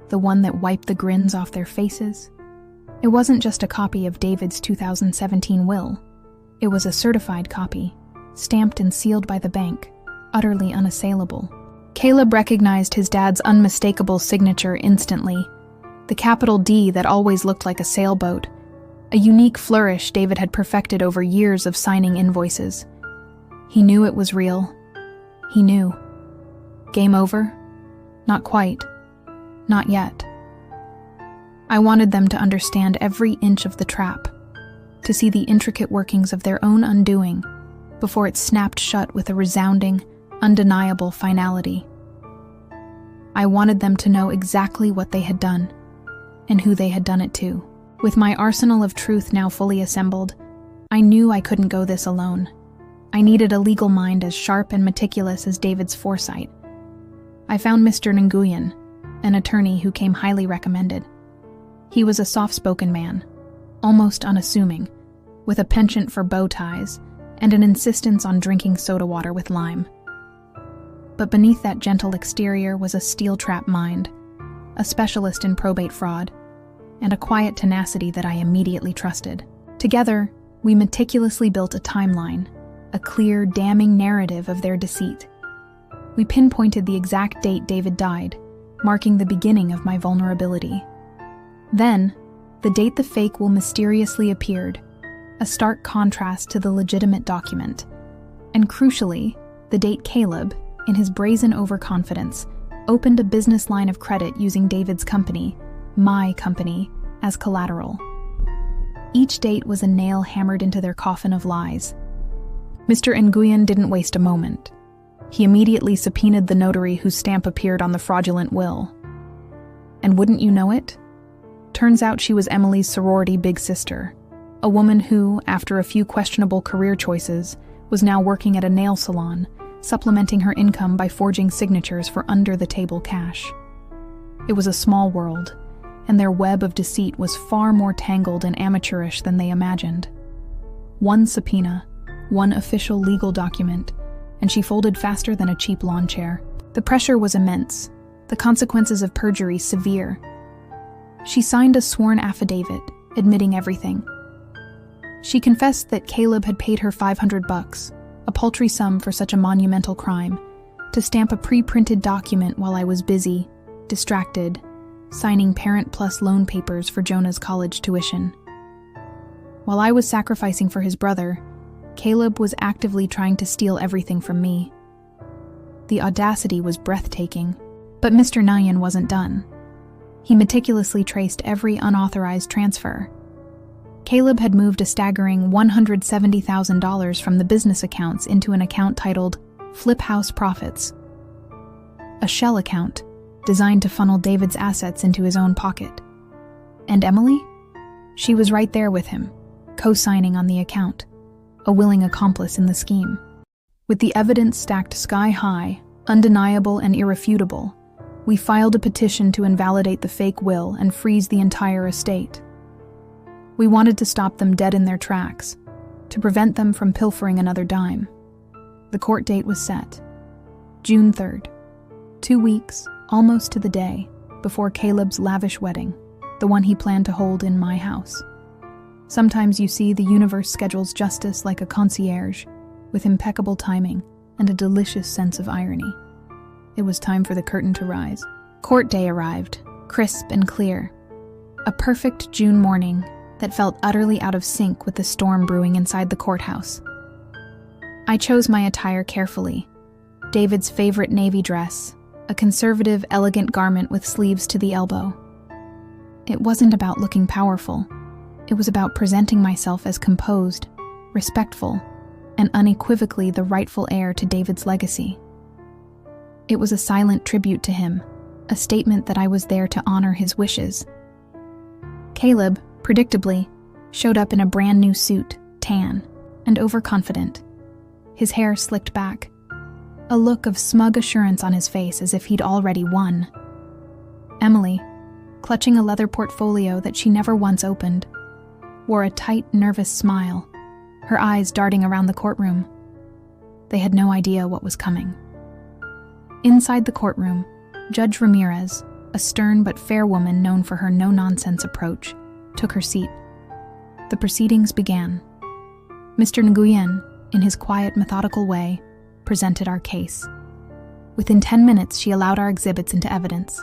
the one that wiped the grins off their faces, it wasn't just a copy of David's 2017 will. It was a certified copy, stamped and sealed by the bank, utterly unassailable. Caleb recognized his dad's unmistakable signature instantly, the capital D that always looked like a sailboat, a unique flourish David had perfected over years of signing invoices. He knew it was real. He knew. Game over? Not quite. Not yet. I wanted them to understand every inch of the trap, to see the intricate workings of their own undoing before it snapped shut with a resounding, undeniable finality. I wanted them to know exactly what they had done, and who they had done it to. With my arsenal of truth now fully assembled, I knew I couldn't go this alone. I needed a legal mind as sharp and meticulous as David's foresight. I found Mr. Nguyen, an attorney who came highly recommended. He was a soft-spoken man, almost unassuming, with a penchant for bow ties and an insistence on drinking soda water with lime. But beneath that gentle exterior was a steel-trap mind, a specialist in probate fraud, and a quiet tenacity that I immediately trusted. Together, we meticulously built a timeline, a clear, damning narrative of their deceit. We pinpointed the exact date David died, marking the beginning of my vulnerability. Then, the date the fake will mysteriously appeared, a stark contrast to the legitimate document. And crucially, the date Caleb, in his brazen overconfidence, opened a business line of credit using David's company, my company, as collateral. Each date was a nail hammered into their coffin of lies. Mr. Nguyen didn't waste a moment. He immediately subpoenaed the notary whose stamp appeared on the fraudulent will. And wouldn't you know it? Turns out she was Emily's sorority big sister, a woman who, after a few questionable career choices, was now working at a nail salon, supplementing her income by forging signatures for under-the-table cash. It was a small world, and their web of deceit was far more tangled and amateurish than they imagined. One subpoena, one official legal document, and she folded faster than a cheap lawn chair. The pressure was immense, the consequences of perjury severe. She signed a sworn affidavit, admitting everything. She confessed that Caleb had paid her $500, a paltry sum for such a monumental crime, to stamp a pre-printed document while I was busy, distracted, signing Parent Plus loan papers for Jonah's college tuition. While I was sacrificing for his brother, Caleb was actively trying to steal everything from me. The audacity was breathtaking. But Mr. Nyan wasn't done. He meticulously traced every unauthorized transfer. Caleb had moved a staggering $170,000 from the business accounts into an account titled Flip House Profits, a shell account designed to funnel David's assets into his own pocket. And Emily? She was right there with him, co-signing on the account, a willing accomplice in the scheme. With the evidence stacked sky-high, undeniable and irrefutable, we filed a petition to invalidate the fake will and freeze the entire estate. We wanted to stop them dead in their tracks, to prevent them from pilfering another dime. The court date was set, June 3rd, 2 weeks, almost to the day, before Caleb's lavish wedding, the one he planned to hold in my house. Sometimes you see the universe schedules justice like a concierge, with impeccable timing and a delicious sense of irony. It was time for the curtain to rise. Court day arrived, crisp and clear. A perfect June morning that felt utterly out of sync with the storm brewing inside the courthouse. I chose my attire carefully. David's favorite navy dress, a conservative, elegant garment with sleeves to the elbow. It wasn't about looking powerful. It was about presenting myself as composed, respectful, and unequivocally the rightful heir to David's legacy. It was a silent tribute to him, a statement that I was there to honor his wishes. Caleb, predictably, showed up in a brand new suit, tan, and overconfident. His hair slicked back, a look of smug assurance on his face as if he'd already won. Emily, clutching a leather portfolio that she never once opened, wore a tight, nervous smile, her eyes darting around the courtroom. They had no idea what was coming. Inside the courtroom, Judge Ramirez, a stern but fair woman known for her no-nonsense approach, took her seat. The proceedings began. Mr. Nguyen, in his quiet, methodical way, presented our case. Within 10 minutes, she allowed our exhibits into evidence.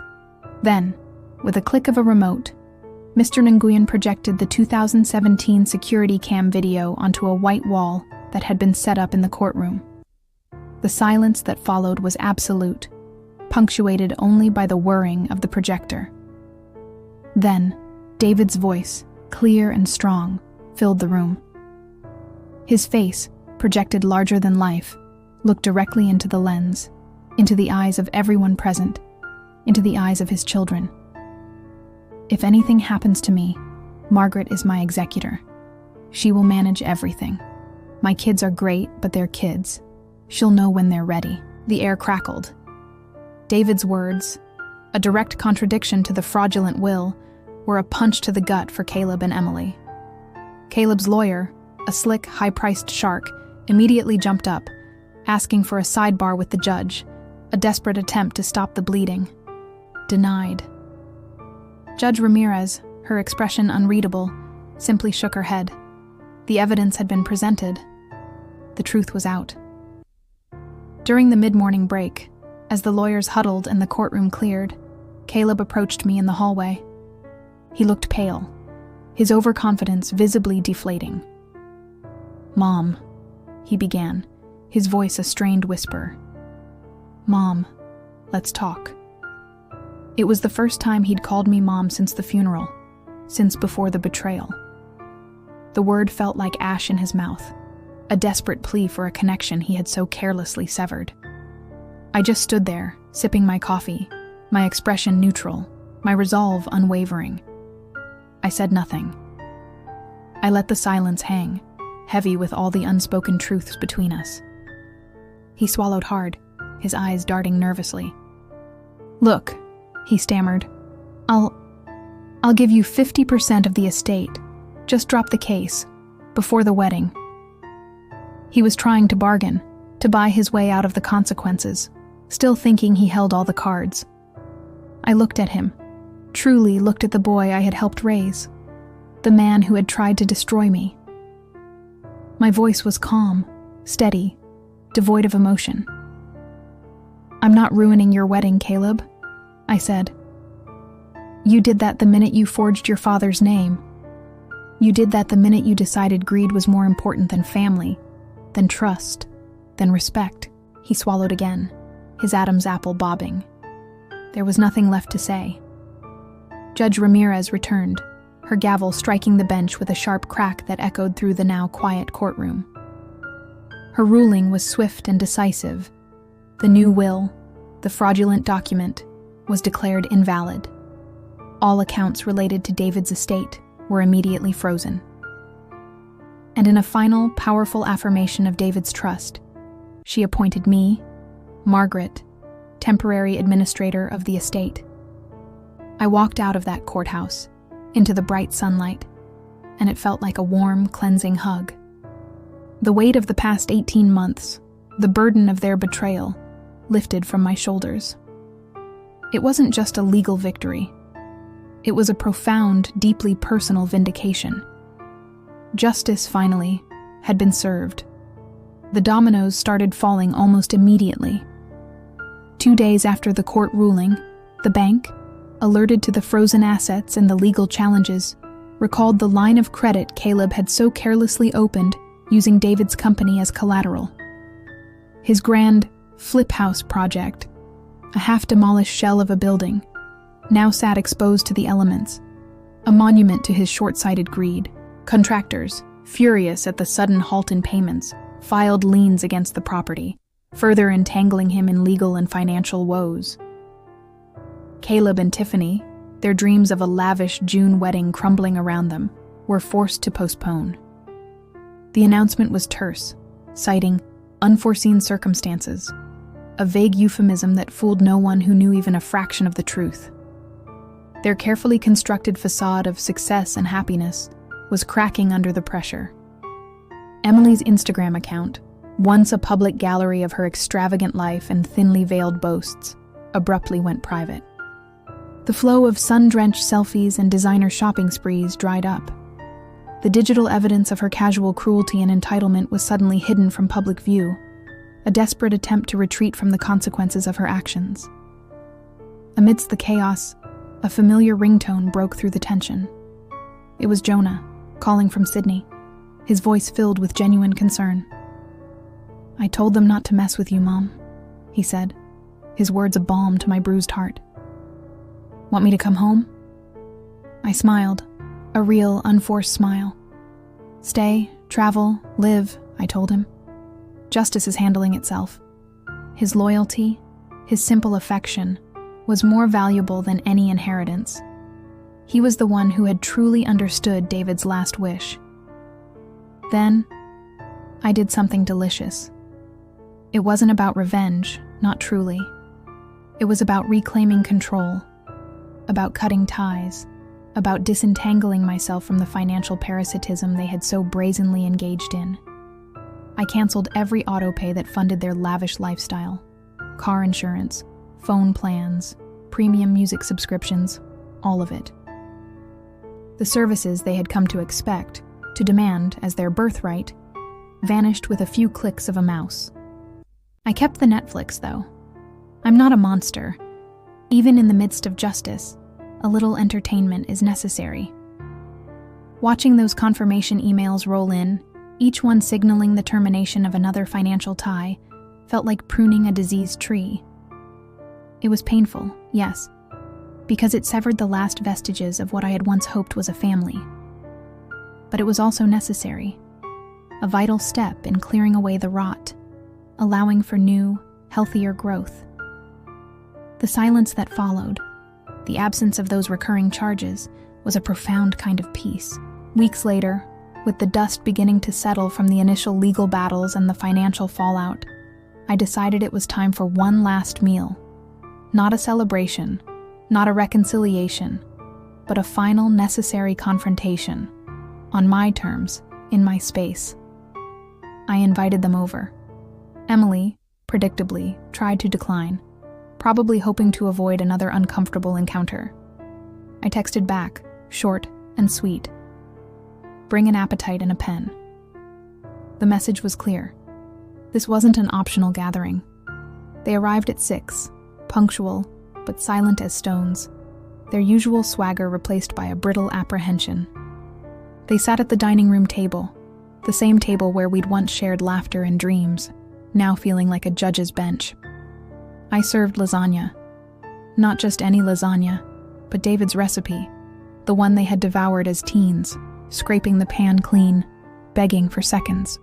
Then, with a click of a remote, Mr. Nguyen projected the 2017 security cam video onto a white wall that had been set up in the courtroom. The silence that followed was absolute, punctuated only by the whirring of the projector. Then, David's voice, clear and strong, filled the room. His face, projected larger than life, looked directly into the lens, into the eyes of everyone present, into the eyes of his children. If anything happens to me, Margaret is my executor. She will manage everything. My kids are great, but they're kids. She'll know when they're ready. The air crackled. David's words, a direct contradiction to the fraudulent will, were a punch to the gut for Caleb and Emily. Caleb's lawyer, a slick, high-priced shark, immediately jumped up, asking for a sidebar with the judge, a desperate attempt to stop the bleeding. Denied. Judge Ramirez, her expression unreadable, simply shook her head. The evidence had been presented. The truth was out. During the mid-morning break, as the lawyers huddled and the courtroom cleared, Caleb approached me in the hallway. He looked pale, his overconfidence visibly deflating. "Mom," he began, his voice a strained whisper. "Mom, let's talk." It was the first time he'd called me Mom since the funeral, since before the betrayal. The word felt like ash in his mouth, a desperate plea for a connection he had so carelessly severed. I just stood there, sipping my coffee, my expression neutral, my resolve unwavering. I said nothing. I let the silence hang, heavy with all the unspoken truths between us. He swallowed hard, his eyes darting nervously. "Look," he stammered, I'll give you 50% of the estate. Just drop the case, before the wedding." He was trying to bargain, to buy his way out of the consequences, still thinking he held all the cards. I looked at him, truly looked at the boy I had helped raise, the man who had tried to destroy me. My voice was calm, steady, devoid of emotion. "I'm not ruining your wedding, Caleb," I said. "You did that the minute you forged your father's name. You did that the minute you decided greed was more important than family, than trust, than respect." He swallowed again, his Adam's apple bobbing. There was nothing left to say. Judge Ramirez returned, her gavel striking the bench with a sharp crack that echoed through the now quiet courtroom. Her ruling was swift and decisive. The new will, the fraudulent document, was declared invalid. All accounts related to David's estate were immediately frozen. And in a final, powerful affirmation of David's trust, she appointed me, Margaret, temporary administrator of the estate. I walked out of that courthouse, into the bright sunlight, and it felt like a warm, cleansing hug. The weight of the past 18 months, the burden of their betrayal, lifted from my shoulders. It wasn't just a legal victory. It was a profound, deeply personal vindication. Justice, finally, had been served. The dominoes started falling almost immediately. 2 days after the court ruling, the bank, alerted to the frozen assets and the legal challenges, recalled the line of credit Caleb had so carelessly opened using David's company as collateral. His grand flip house project, a half-demolished shell of a building, now sat exposed to the elements, a monument to his short-sighted greed. Contractors, furious at the sudden halt in payments, filed liens against the property, further entangling him in legal and financial woes. Caleb and Tiffany, their dreams of a lavish June wedding crumbling around them, were forced to postpone. The announcement was terse, citing unforeseen circumstances, a vague euphemism that fooled no one who knew even a fraction of the truth. Their carefully constructed facade of success and happiness was cracking under the pressure. Emily's Instagram account, once a public gallery of her extravagant life and thinly veiled boasts, abruptly went private. The flow of sun-drenched selfies and designer shopping sprees dried up. The digital evidence of her casual cruelty and entitlement was suddenly hidden from public view, a desperate attempt to retreat from the consequences of her actions. Amidst the chaos, a familiar ringtone broke through the tension. It was Jonah, calling from Sydney, his voice filled with genuine concern. "I told them not to mess with you, Mom," he said, his words a balm to my bruised heart. "Want me to come home?" I smiled, a real, unforced smile. "Stay, travel, live," I told him. "Justice is handling itself." His loyalty, his simple affection, was more valuable than any inheritance. He was the one who had truly understood David's last wish. Then, I did something delicious. It wasn't about revenge, not truly. It was about reclaiming control, about cutting ties, about disentangling myself from the financial parasitism they had so brazenly engaged in. I canceled every autopay that funded their lavish lifestyle: car insurance, phone plans, premium music subscriptions, all of it. The services they had come to expect, to demand as their birthright, vanished with a few clicks of a mouse. I kept the Netflix, though. I'm not a monster. Even in the midst of justice, a little entertainment is necessary. Watching those confirmation emails roll in, each one signaling the termination of another financial tie, felt like pruning a diseased tree. It was painful, yes, because it severed the last vestiges of what I had once hoped was a family. But it was also necessary, a vital step in clearing away the rot, allowing for new, healthier growth. The silence that followed, the absence of those recurring charges, was a profound kind of peace. Weeks later, with the dust beginning to settle from the initial legal battles and the financial fallout, I decided it was time for one last meal. Not a celebration, not a reconciliation, but a final necessary confrontation, on my terms, in my space. I invited them over. Emily, predictably, tried to decline, probably hoping to avoid another uncomfortable encounter. I texted back, short and sweet. "Bring an appetite and a pen." The message was clear. This wasn't an optional gathering. They arrived at 6, punctual, but silent as stones, their usual swagger replaced by a brittle apprehension. They sat at the dining room table, the same table where we'd once shared laughter and dreams, now feeling like a judge's bench. I served lasagna. Not just any lasagna, but David's recipe, the one they had devoured as teens, scraping the pan clean, begging for seconds.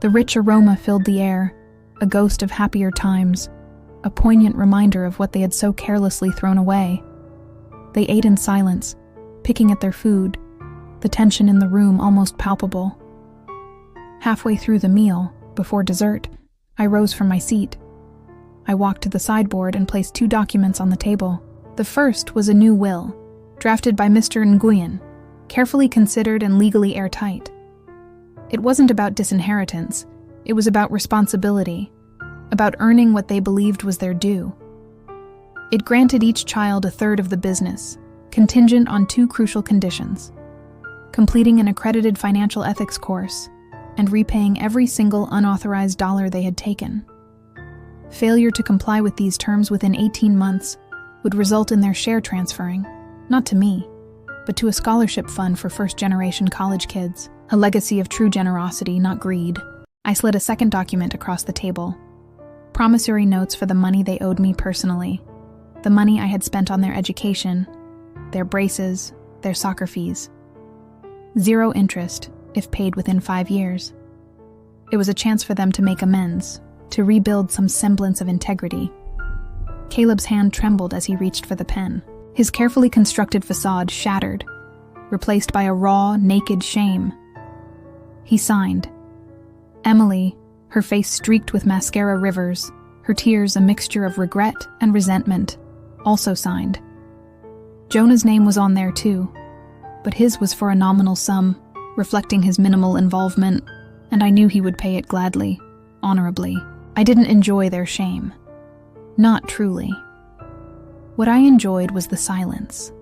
The rich aroma filled the air, a ghost of happier times, a poignant reminder of what they had so carelessly thrown away. They ate in silence, picking at their food, the tension in the room almost palpable. Halfway through the meal, before dessert, I rose from my seat. I walked to the sideboard and placed 2 documents on the table. The first was a new will, drafted by Mr. Nguyen, carefully considered and legally airtight. It wasn't about disinheritance, it was about responsibility, about earning what they believed was their due. It granted each child 1/3 of the business, contingent on 2 crucial conditions: completing an accredited financial ethics course and repaying every single unauthorized dollar they had taken. Failure to comply with these terms within 18 months would result in their share transferring, not to me, but to a scholarship fund for first-generation college kids, a legacy of true generosity, not greed. I slid a second document across the table. Promissory notes for the money they owed me personally, the money I had spent on their education, their braces, their soccer fees. 0 interest, if paid within 5 years. It was a chance for them to make amends, to rebuild some semblance of integrity. Caleb's hand trembled as he reached for the pen. His carefully constructed facade shattered, replaced by a raw, naked shame. He signed. Emily, her face streaked with mascara rivers, her tears a mixture of regret and resentment, also signed. Jonah's name was on there too, but his was for a nominal sum, reflecting his minimal involvement, and I knew he would pay it gladly, honorably. I didn't enjoy their shame. Not truly. What I enjoyed was the silence,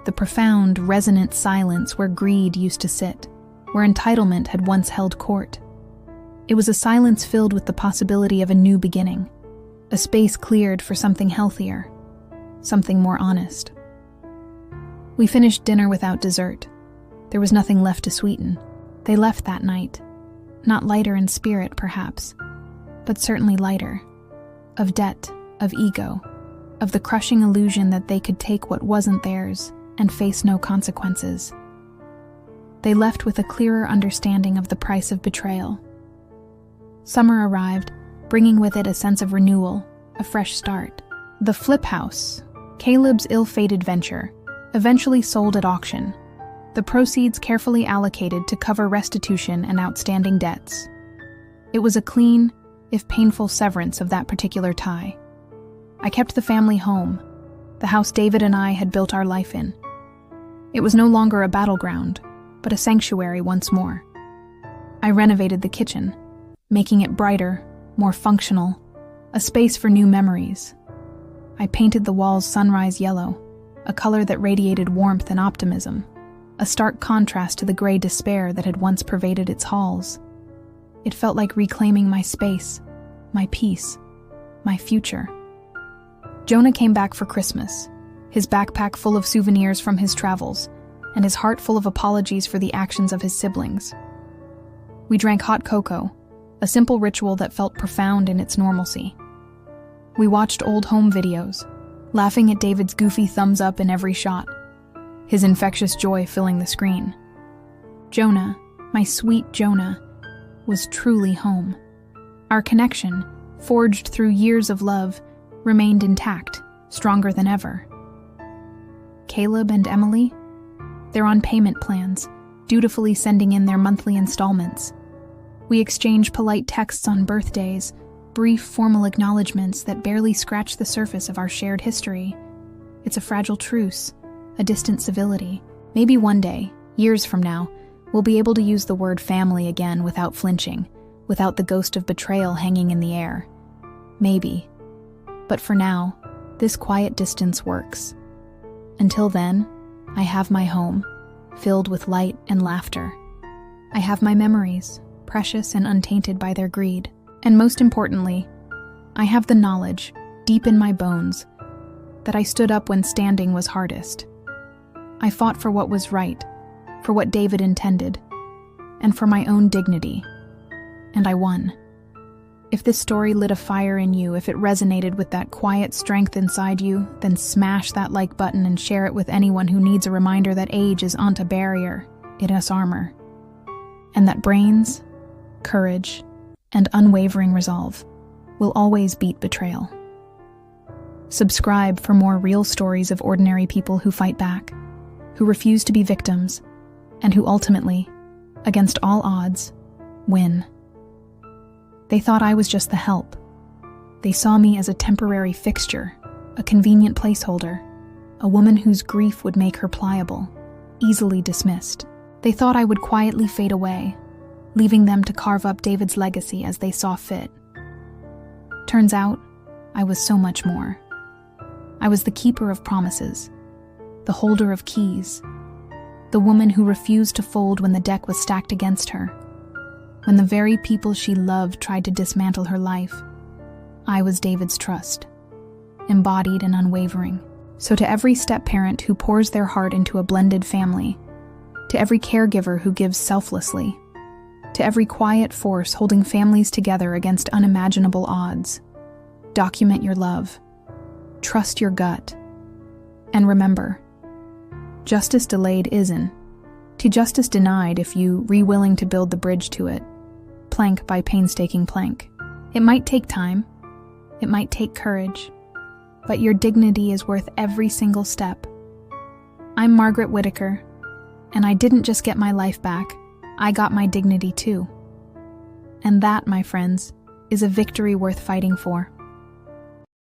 the profound, resonant silence where greed used to sit, where entitlement had once held court. It was a silence filled with the possibility of a new beginning, a space cleared for something healthier, something more honest. We finished dinner without dessert. There was nothing left to sweeten. They left that night, not lighter in spirit, perhaps, but certainly lighter, of debt, of ego, of the crushing illusion that they could take what wasn't theirs and face no consequences. They left with a clearer understanding of the price of betrayal. Summer arrived, bringing with it a sense of renewal, a fresh start. The flip house, Caleb's ill-fated venture, eventually sold at auction, the proceeds carefully allocated to cover restitution and outstanding debts. It was a clean, if painful, severance of that particular tie. I kept the family home, the house David and I had built our life in. It was no longer a battleground, but a sanctuary once more. I renovated the kitchen, making it brighter, more functional, a space for new memories. I painted the walls sunrise yellow, a color that radiated warmth and optimism, a stark contrast to the gray despair that had once pervaded its halls. It felt like reclaiming my space, my peace, my future. Jonah came back for Christmas, his backpack full of souvenirs from his travels, and his heart full of apologies for the actions of his siblings. We drank hot cocoa, a simple ritual that felt profound in its normalcy. We watched old home videos, laughing at David's goofy thumbs up in every shot, his infectious joy filling the screen. Jonah, my sweet Jonah, was truly home. Our connection, forged through years of love, remained intact, stronger than ever. Caleb and Emily? They're on payment plans, dutifully sending in their monthly installments. We exchange polite texts on birthdays, brief formal acknowledgments that barely scratch the surface of our shared history. It's a fragile truce, a distant civility. Maybe one day, years from now, we'll be able to use the word family again without flinching, without the ghost of betrayal hanging in the air. Maybe. But for now, this quiet distance works. Until then, I have my home, filled with light and laughter. I have my memories, precious and untainted by their greed. And most importantly, I have the knowledge, deep in my bones, that I stood up when standing was hardest. I fought for what was right, for what David intended, and for my own dignity. And I won. If this story lit a fire in you, if it resonated with that quiet strength inside you, then smash that like button and share it with anyone who needs a reminder that age isn't a barrier, it is armor. And that brains, courage, and unwavering resolve will always beat betrayal. Subscribe for more real stories of ordinary people who fight back, who refuse to be victims, and who ultimately, against all odds, win. They thought I was just the help. They saw me as a temporary fixture, a convenient placeholder, a woman whose grief would make her pliable, easily dismissed. They thought I would quietly fade away, leaving them to carve up David's legacy as they saw fit. Turns out, I was so much more. I was the keeper of promises, the holder of keys, the woman who refused to fold when the deck was stacked against her. When the very people she loved tried to dismantle her life, I was David's trust, embodied and unwavering. So to every step-parent who pours their heart into a blended family, to every caregiver who gives selflessly, to every quiet force holding families together against unimaginable odds, document your love, trust your gut, and remember, justice delayed isn't to justice denied if you re-willing to build the bridge to it, plank by painstaking plank. It might take time, it might take courage, but your dignity is worth every single step. I'm Margaret Whitaker, and I didn't just get my life back, I got my dignity too. And that, my friends, is a victory worth fighting for.